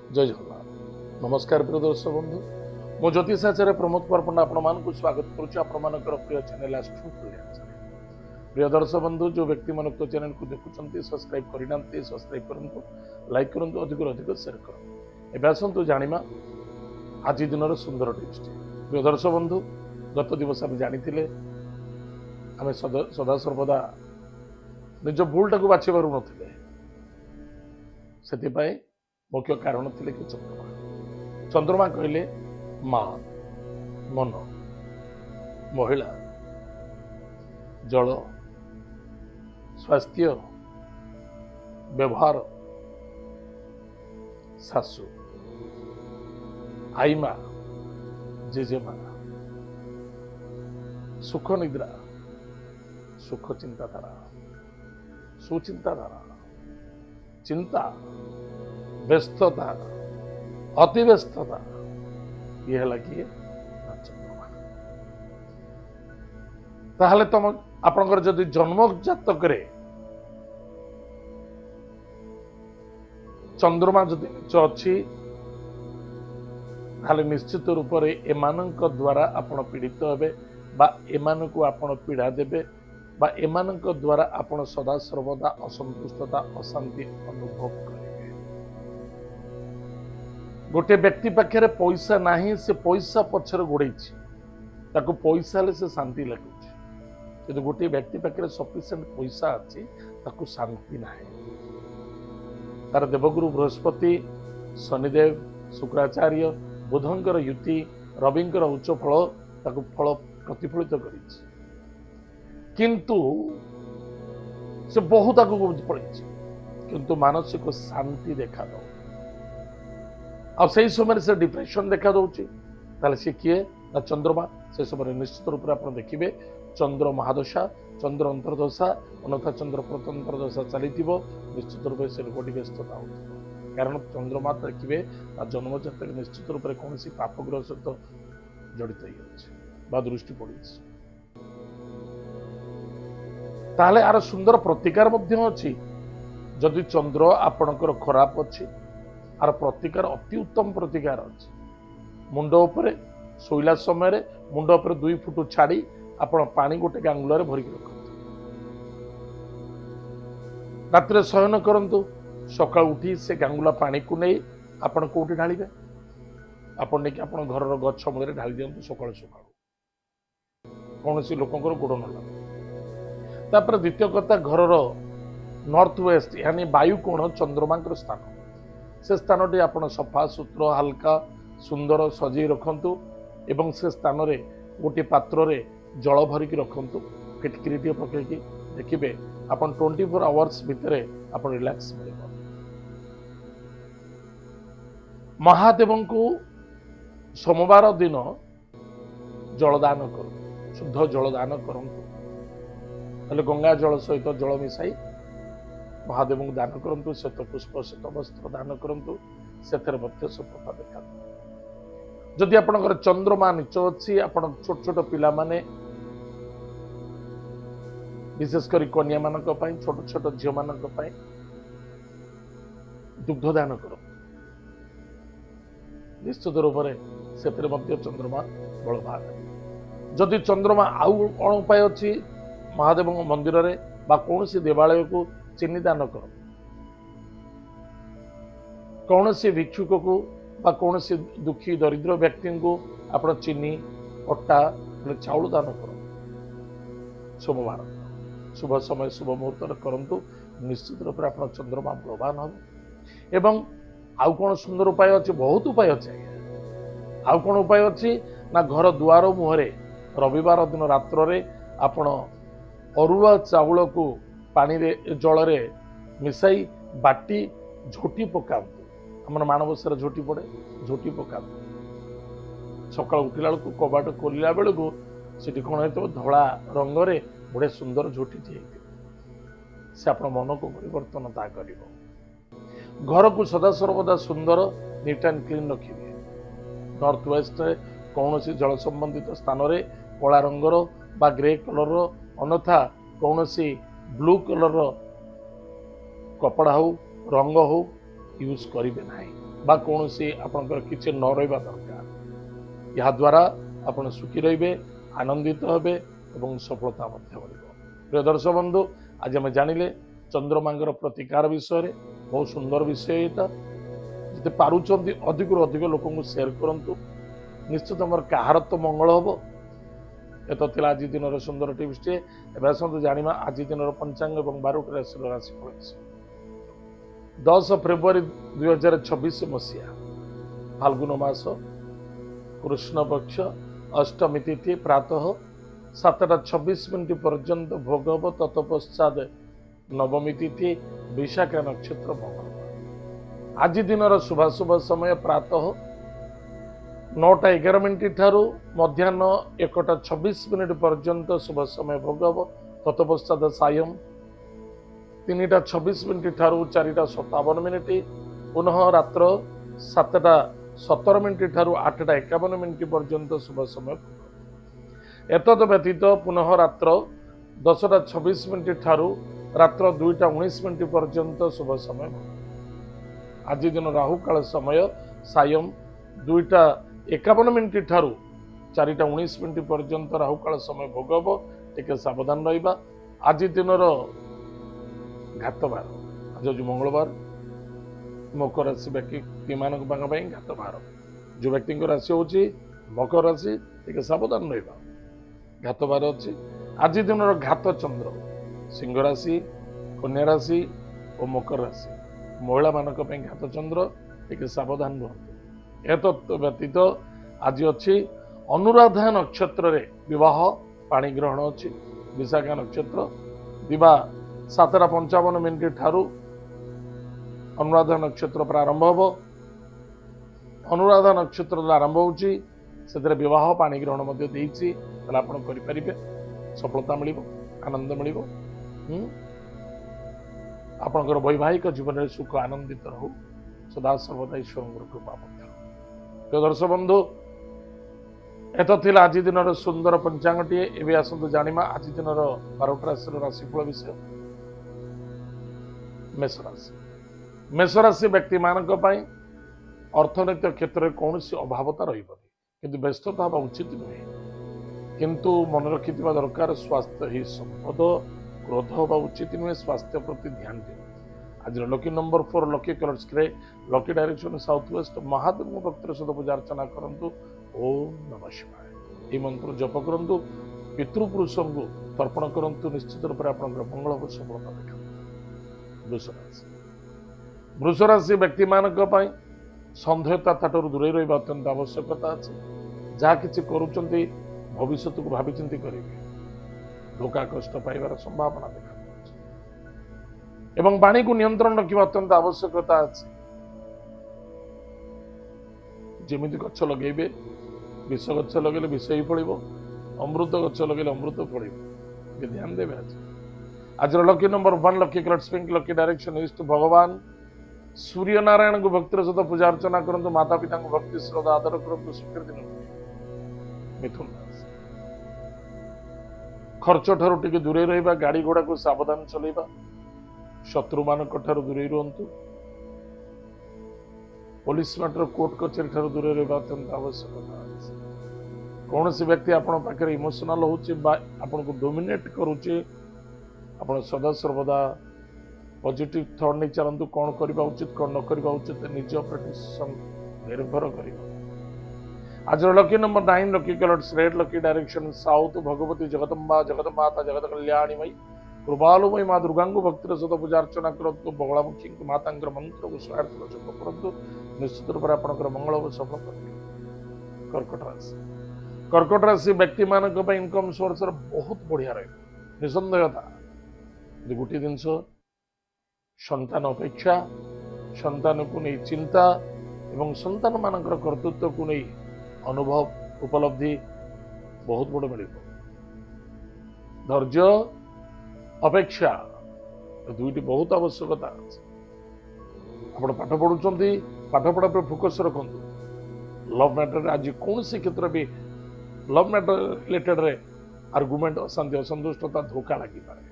जय जगन्नाथ। नमस्कार प्रिय दर्शक बंधु, मो ज्योतिषाचार्य प्रमोद कुमार पंडा आपको स्वागत कर प्रिय चैनल एस्ट्रो प्रिय दर्शक बंधु, जो व्यक्ति मन चैनल को देखुं सब्सक्राइब करना सब्सक्राइब करूँ, लाइक करूँ, अधिक अधिक सेयार करूँ। एवं आसतु जाना आज दिन सुंदर टिप्स। प्रिय दर्शक बंधु, गत दिवस आम जानी आम सदा सर्वदा निज भूल टाक बाछि पारु नथिले, से मुख्य कारण थिले कि चंद्रमा कहले माँ, मन, महिला, जल, स्वास्थ्य, व्यवहार, सासु, आईमा, जेजेमा, सुख निद्रा, सुख चिंताधारा, सुचिंताधारा, चिंता, व्यस्तता, अति व्यस्तता, ये है किए चंद्रमा। ताहले तुम आपनकर जदि जन्म जातक चंद्रमा जदि अच्छी ताहले निश्चित रूप से एमानक द्वारा आपण पीड़ित हेबे बा एमानकु आपण पीड़ा देबे बा एमानक द्वारा आपण सदा सर्वदा असंतुष्टता अशांति अनुभव करेंगे। गोटे व्यक्ति पाखे पैसा नहीं, से पैसा पछर गोड़े पैसा से शांति लगुच, कि गोटे व्यक्ति पाखे सफिशिएंट पैसा अच्छी ताकू शांति ना। तार देवगुरु बृहस्पति, शनिदेव, शुक्राचार्य, बुधंकर युति, रविंकर उच्च फल ताकू फल प्रतिफलित कर, किंतु से बहुत आगू पड़े, किंतु मानसिक शांति देखा दो आ से समय से डिप्रेशन देखा दूसरी, सी किए ना चंद्रमा। से समय निश्चित रूप से आप देखिए चंद्र महादशा, चंद्र अंतर्दशा, अन्यथा चंद्र प्रतंत्रदशा चली निश्चित रूप से रोगटी व्यस्तता हो, कारण चंद्रमा देखिए जन्म जातक निश्चित रूप से कौन पापग्रह सहित जड़ित हो दृष्टि पड़ी। ताहले आर सुंदर प्रतिकार अच्छी। जदि चंद्र आपणकर खराब अच्छी, आर प्रतिकार अति उत्तम प्रतिकार अच्छी। मुंड उपरे शोला समय मुंड उपरे 2 फुट छाड़ी आपण पानी गोटे गांगुल भरिक रखु, रात्र शयन करंतु, सकाळ उठी से गांगुला पानी को नहीं आपण कोठी ढालिबे, आपण नहीं आपण घर गछ मूल ढाली दियंतु सकाळ सकाळ, कौन सी लोकंकर गोड़ न लगे। तापर द्वितीय कथा, घर नॉर्थ वेस्ट यानी वायु कोण चंद्रमा स्थान, से स्थान टी आपण सफा सुतरा हल्का सुंदर सजई रखंतु एवं से स्थान रे गोटे पात्र रे जल भरिक रखंतु, फिटकिरी पकईकि देखिए आपण 24 आवर्स भितर आपण रिलैक्स मिल। महादेव को सोमवार दिन जलदान करूँ, शुद्ध जलदान करूँ, गंगा जल सहित जल मिसाई महादेव को दान करूँ, श्वेत पुष्प श्वेत वस्त्र दान करूँ, से सफलता देखा। जदि आपंकर चंद्रमा नीच अच्छी, आप छोट छोट पिला माने विशेषकर कन्या मान छोट छोट झील मान दुग्ध दान कर, निश्चित रूप से चंद्रमा बल बाहर। जदि चंद्रमा आउ कौन उपाय अच्छी, महादेव मंदिर रे बा कौन सी देवालय को चीनी दान कर, कौन सी भिक्षुक को बा कौन सी दुखी दरिद्र व्यक्ति को आप चीनी अटा चाउल दान कर। सोमवार शुभ समय शुभ मुहूर्त करंतु, निश्चित रूप से आप चंद्रमा बलवान हम। एवं आउ कौन सुंदर उपाय अच्छे, बहुत उपाय अच्छे। आउ कौन उपाय अच्छी ना, घर दुआर मुहरे रविवार दिन रात्र रे आपण अरुआ चाउल को पानी रे जल रे मिसाई बाटी झोटी पका, आम माणबसार झोटी पड़े, झोटी पका सका उठला बेलू कबाट खोलला बेलू से कौन हो धला रंग रे बड़े सुंदर झोटी से आप मन को परिवर्तन ता कर। घर को सदा सर्वदा सुंदर नीट एंड क्लीन रखिए। नॉर्थ वेस्ट कौन सी जल संबंधित स्थान रे कला रंगर बा ग्रे कलर अन्यथा कौन सी ब्लू कलर कपड़ा हो रंग हो यूज करेंगे ना। बा कौनसी आपनकर किछि न रहबा दरकार। या द्वारा आपण सुखी रहिबे, आनंदित हेबे एवं सफलता मध्य मिलिब। प्रिय दर्शक बंधु, आज आम जानिले चंद्रमांगर प्रतिकार विषय रे। बहुत सुंदर विषय एटा, जिते पारुचंती अधिक रु अधिक लोक को शेयर करंतु, निश्चित हमर काहार तो मंगल हबो। एत थिला आज दिन सुंदर टिप्स टे। एबे आसंतु जानिमा आज दिन पंचांग एवं 12टी राशि राशिफल विषय। 10 फेब्रुआरी 2026 मसीहा फाल्गुन मास कृष्ण पक्ष अष्टमी तिथि प्रातः 7:26 पर्यंत भोग हब। तत्पश्चात नवमी तिथि विशाखा नक्षत्र मंगलवार। आज दिन शुभाशुभ समय प्रातः 9:11 ठारू मध्याह्न 1:26 पर्यंत शुभ समय भोग हब। तत्पश्चात सायं 3:26 ठारू 4:57 पुनः रात्र 7:17 ठारू 8:51 पर्यंत शुभ समय। एतद व्यतीत पुनः रात्र 10:26 ठारू रात्र 2:19 पर्यंत शुभ समय। आज दिन राहु काल समय सायं 2:51 ठारू 4:19 पर्यंत राहु काल समय भोग हब। टिके सावधान रहिबा। आज दिन घातबार, आज जो मंगलवार, मकर राशि व्यक्ति मानक घातबार। जो व्यक्ति राशि होची मकर राशि, टिके सावधान रहिबा। घातबार अच्छी। आज दिन घात चंद्र सिंह राशि, कन्या राशि और मकर राशि महिला मानक घात चंद्र, टिके सावधान रुहतु। एत व्यतीत आज अच्छी अनुराधा नक्षत्र रे विवाह पाणी ग्रहण अच्छी। विशाखा नक्षत्र दिवा 7:55 ठारू अनुराधा नक्षत्र प्रारंभ हब। अनुराधा नक्षत्र आरंभ होची से विवाह पाणी ग्रहण मध्य देइछि। आपण करिपारिबे, सफलता मिलिब, आनंद मिलिब। आपणकर वैवाहिक जीवन में सुख आनंदित रहू सदा सर्वदा ईश्वर कृपा मध्य। प्रिय दर्शक बंधु, एत थिला आज दिन सुंदर पंचांगटी। एबे आसंतु जानिमा आज दिन 12टी राशि राशिफल विषय। मेष राशि। मेष राशि व्यक्ति मानक पई अर्थनैतिक क्षेत्र में कौन अभावता रहिबनी, किंतु व्यस्तता हवा उचित नुहे। किंतु मन रखिथिबा दरकार स्वास्थ्य ही संपद। क्रोध हवा उचित नुहे, स्वास्थ्य प्रति ध्यान दियो। आज lucky number 4, lucky colours grey, lucky direction south west. Mahadev भक्तर सहित पूजा अर्चना करंतु। ओम नमः शिवाय ये मंत्र जप करंतु। पितृपुरुषों को तर्पण करंतु। निश्चित रूप से आपनकर मंगल हो, सफलता देखा। वृष राशि। वृष राशि व्यक्ति मानक पई संदेहता ताठू दूरे रहिबा अत्यंत आवश्यकता अछि। जहाँ किछि करूचंती भविष्य को भावी चिंती करेंगे। धोखा कष्ट पाइबार संभावना देखा एवं वाणी को नियंत्रण रखा अत्यंत आवश्यकता अछि। जेमिति गछ लगेबे, विष गछ लगे विष ही फलिब, अमृत गछ लगे अमृत फलिब। ध्यान देवे। आज lucky number 1, lucky colours pink, lucky direction east. भगवान सूर्य नारायण को भक्तिर सहित पूजा अर्चना करंतु। माता पिता को भक्ति श्रद्धा आदर करंतु। शुक्र दिन। मिथुन राशि। खर्च ठारू टिके दूरे रहिबा। गाड़ी घोड़ा को सावधान चलेबा। शत्रु मानक ठारू दूरे रुहंतु। पुलिस मैटर कोर्ट कचेरी ठारू दूरे रहिबा अत्यंत आवश्यकता अछि। कौन सी व्यक्ति आपण पाखरे इमोशनल होची बा आपण को डोमिनेट करूची, आपण सदा सर्वदा पॉजिटिव थॉट नहीं चलतु। कौन करबा उचित कौन न करबा उचित निज ऊपर डिसीजन निर्भर करिबा। आज lucky number 9, lucky colours red, lucky direction south. Bhagwati Jagdamba जगतमाता जगत कल्याणीमयी कृपालुमयी माँ दुर्गा को भक्तिर सहित पूजा अर्चना करंतु। बगलामुखी माता मंत्र को 108 थर जप करंतु। निश्चित रूप से आपनकर मंगल हो, सफलता। कर्कट राशि। कर्कट राशि व्यक्ति मानक पई इनकम सोर्स बहुत बढ़िया रहे। निसंदेहता गोटे जिनस संतान अपेक्षा संतान को नहीं चिंता एवं संतान मानकर कर्तृत्व को नहीं अनुभव उपलब्धि बहुत बड़ मिल। धैर्य अपेक्षा दुईटी बहुत आवश्यकता अछि। आप पाठ पढ़ुंट, पाठ पढ़ा पर फोकस रखु। लव मैटर आज कौन सी क्षेत्र भी लव मैटर रिलेटेड रे आर्गुमेंट अशांति असंतुष्टता धोखा लगी पारे।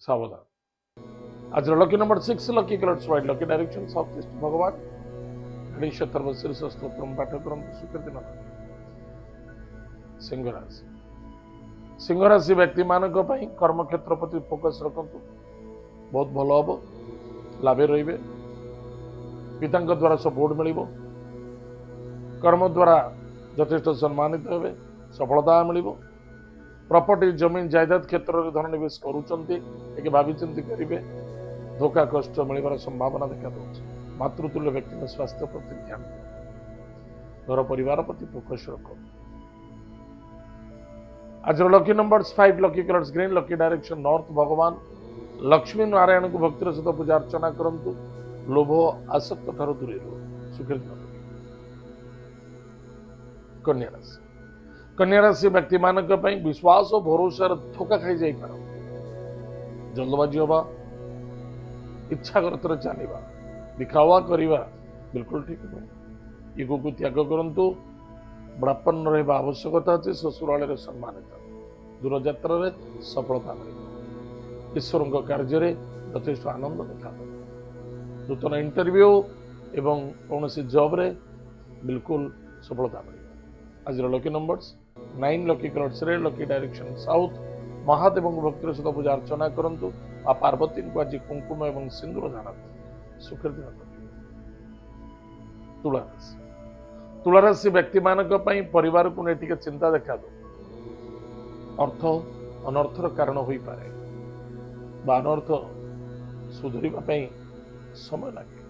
सावधान। आज lucky number 6 lucky colours white lucky direction south east भगवान गणेश सर्वशीर्ष स्तोत्रम पाठ करंतु सुखर दिन सिंह राशि सिंह राशि व्यक्ति मानक पई कर्म क्षेत्र प्रति फोकस रखंतु बहुत भल हम लाभे रे पिता द्वारा सपोर्ट मिल कर्म द्वारा यथेष्ट सम्मानित हे सफलता मिल प्रॉपर्टी जमीन जायदाद क्षेत्र में धन निवेश करुँच भावी करेंगे धोखा कष्ट मिलवार संभावना देखा दूसरी मातृतुल्य व्यक्ति स्वास्थ्य प्रति ध्यान घर परिवार प्रति फोकस रख आज lucky numbers 5 lucky colours green lucky direction north भगवान लक्ष्मी नारायण को भक्तिर सहित पूजा अर्चना करंतु लोभ आसक्त ठार दूरे सुखी कन्या राशि कन्या राशि व्यक्ति मानक विश्वास और भरोसा धोखा खाई जाई पार जल्दबाजी हवा इच्छा करतर चलवा दिखावा करवा बिल्कुल ठीक नहीं इगो को त्याग करंतु बड़ापन रहा आवश्यकता अच्छे ससुराल सम्मानित दूरयात्रा सफलता मिले ईश्वर कार्य यथेष आनंद देखा नूतन इंटरव्यू एवं कौन जॉब रे बिल्कुल सफलता मिले आज लकी नंबर्स 9 लकी कलर्स रे लकी डायरेक्शन साउथ महादेव भक्तिर सहित पूजा अर्चना करंतु आ पार्वती को आज कुंकुम एवं सिंदूर दान सुखर दिन तुला राशि तुला राशि व्यक्ति मानक परिवार को नहीं चिंता देखा दो अर्थ अनर्थर कारण हो पारे अनर्थ सुधरवा समय लगे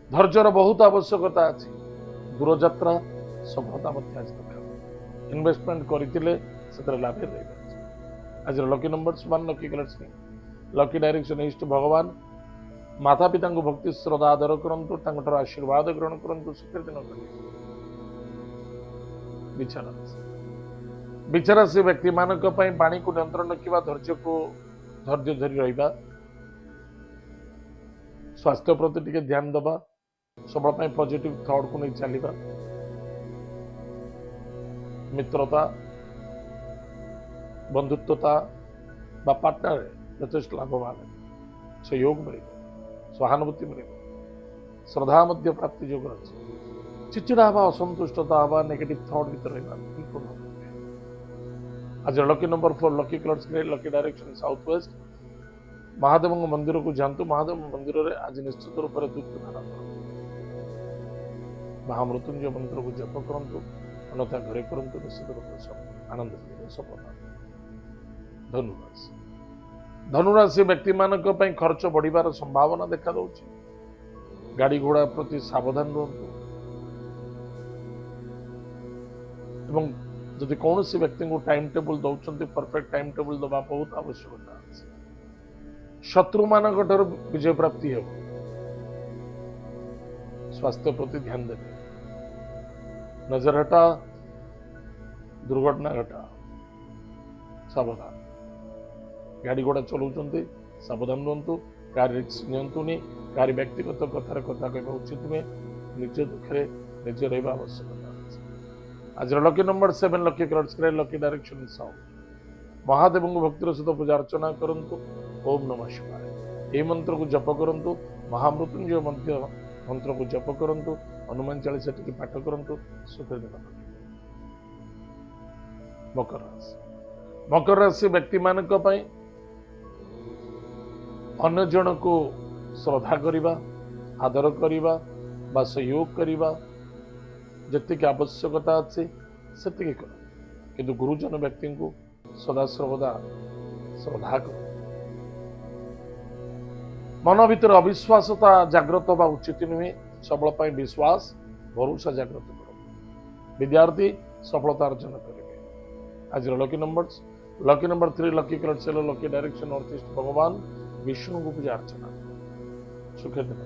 धैर्यर बहुत आवश्यकता अच्छी दूरयात्रा सफलता देखा इन्वेस्टमेंट करते लाभ रही आज lucky numbers 1 lucky colours lucky direction east भगवान माता पिता को भक्ति श्रद्धा आदर करंतु आशीर्वाद ग्रहण करंतु सुखर दिन विचारा से व्यक्ति मानक पानी को नियंत्रण रखा धैर्य धरी रहा स्वास्थ्य प्रति टिके ध्यान दबा सब पॉजिटिव थॉट को नहीं चलवा मित्रता बंधुत्वता बा पार्टनर यथेष लाभवान सहयोग मिले सहानुभूति मिले श्रद्धा मध्य प्राप्ति योग अच्छे चिड़चिड़ा हवा असंतुष्टता हवा नेगेटिव थॉट भीतर बिल्कुल आज lucky number 4 lucky colours grey lucky direction south west Mahadev मंदिर को जातु महादेव मंदिर में आज निश्चित रूप से दूध दान महामृत्युंजय मंत्र को जप करंतु अन्यथा घरे करंतु निश्चित रूप से आनंद सफलता धनुराशि धनुराशि व्यक्ति मानक खर्च बढ़िबार संभावना देखा दौची गाड़ी घोड़ा प्रति सावधान रुहतु एवं जदि कौन सी व्यक्ति को टाइम टेबल दौरान परफेक्ट टाइम टेबल दबा बहुत आवश्यकता अच्छे शत्रु मान विजय प्राप्ति हो स्वास्थ्य प्रति ध्यान देते नजर हटा दुर्घटना घटा सावधान गाड़ी घोड़ा चलाउछन्ति सावधान रुहतु कार रिस्क नियंतुनी कार व्यक्तिगत कथार कथा कहवा उचित नुहे निज दुखे निज रहा आवश्यकता आज lucky number 7 lucky colours grey lucky direction south Mahadev भक्तिर सहित पूजा अर्चना करंतु ओम नमः शिवाय यह मंत्र को जप करंतु महामृत्युंजय मंत्र को जप करंतु हनुमान चालीसा टी पाठ करंतु सुखर दिन मकर राशि व्यक्ति मानक अन्य जन को श्रद्धा करवा आदर करवा बा सहयोग करवा जतिक आवश्यकता अच्छे से किंतु गुरुजन व्यक्ति को सदा सर्वदा श्रद्धा कर मन भीतर अविश्वासता जागृत बा उचित नुहे सबल विश्वास भरोसा जागृत कर विद्यार्थी सफलता अर्जन करेंगे आज लकी नंबर 3 लकी कलर चलो लकी डायरेक्शन नॉर्थ ईस्ट भगवान विष्णु को पूजा अर्चना सुखे दिन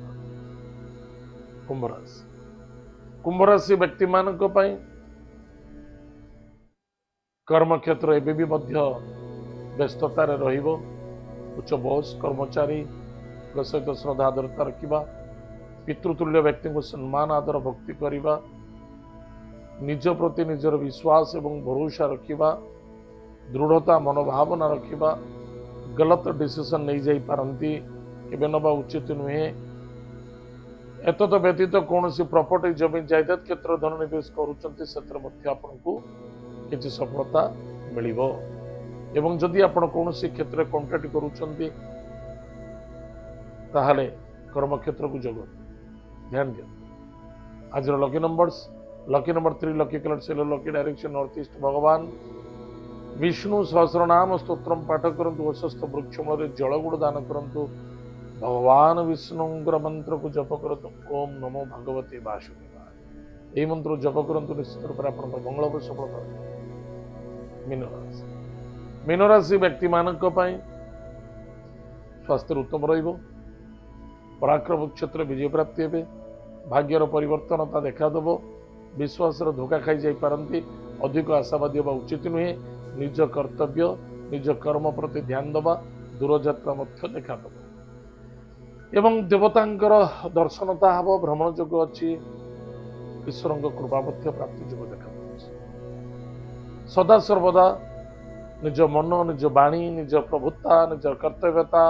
कुंभ राशि व्यक्ति मानक कर्म क्षेत्र एवं भी व्यस्ततार उच्च बॉस कर्मचारी सहित श्रद्धा आदरता रखा पितृतुल्य व्यक्ति को सम्मान आदर भक्ति करवा निज प्रति निजर विश्वास एवं भरोसा रखा दृढ़ता मनोभावना रखा गलत डिसीजन नहीं जाई पारंती केबे नबा उचित नुहे। एतद व्यतीत कौन प्रॉपर्टी जमी जायदाद क्षेत्र धन निवेश करुचंती सेत्र मध्य आपनको किछि सफलता मिलिबो। एवं जदि आपण कौन क्षेत्र में कॉन्ट्रैक्ट करुचंती ताहले कर्म क्षेत्र को जग ध्यान दियो। आज lucky numbers lucky number 3 lucky colour सेल लकी डायरेक्शन नॉर्थ ईस्ट। भगवान विष्णु सहस्रनाम स्तोत्रम पाठ करंतु वशस्थ वृक्ष मूल जलगुड़ दान करंतु भगवान विष्णुंकर मंत्र को जप करतु ओम नमो भगवते वासुदेवाय। यह मंत्र जप करंतु निश्चित रूप से आपन मंगल को सफलता। मीन राशि व्यक्ति मानक पई स्वास्थ्य उत्तम रहिबो। पराक्रम क्षेत्र विजय प्राप्ति हेबे। भाग्यर परिवर्तनता देखादेव। विश्वास धोखा खाई जाई पारंती। अधिक आशावादी होगा उचित नुहे। निज कर्तव्य निज कर्म प्रति ध्यान दबा दूरयात्रा मध्य देखादेव। एवं देवतांकर दर्शनता हम भ्रमण जोग अच्छी। ईश्वर कृपा प्राप्ति जोग देखा सदा सर्वदा निज मन निज वाणी निज प्रभुता निज कर्तव्यता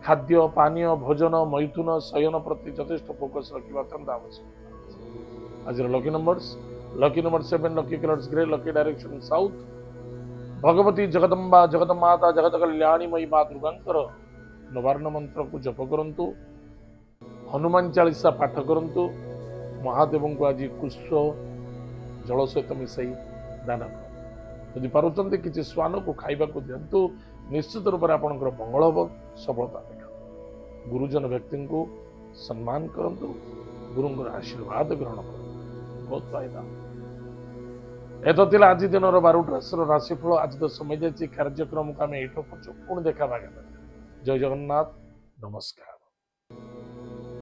खाद्य पानीय भोजन मैथुन शयन प्रति यथेष्ट फोकस रखा अत्यंत आवश्यक। आज lucky number 7 lucky colours grey lucky direction south. Bhagwati Jagdamba जगदमाता जगत कल्याणी मई माँ दुर्गांकर नवार्ण मंत्र को जप करंतु। हनुमान चालीसा पाठ करंतु। महादेव को आज पुष्प जल सहित मिसाई दान कर। यदि पारुचंती किसी श्वान को खाइबा को दिंतु निश्चित रूप से आपंकर मंगल हम सफलता देखा। गुरुजन व्यक्ति को सम्मान करंतु। गुरुंकर आशीर्वाद ग्रहण कर बहुत फायदा। एत आज दिन 12 राशिफल। आज तो समय जाए कार्यक्रम को आम ये पुणी देखा। जय जगन्नाथ नमस्कार।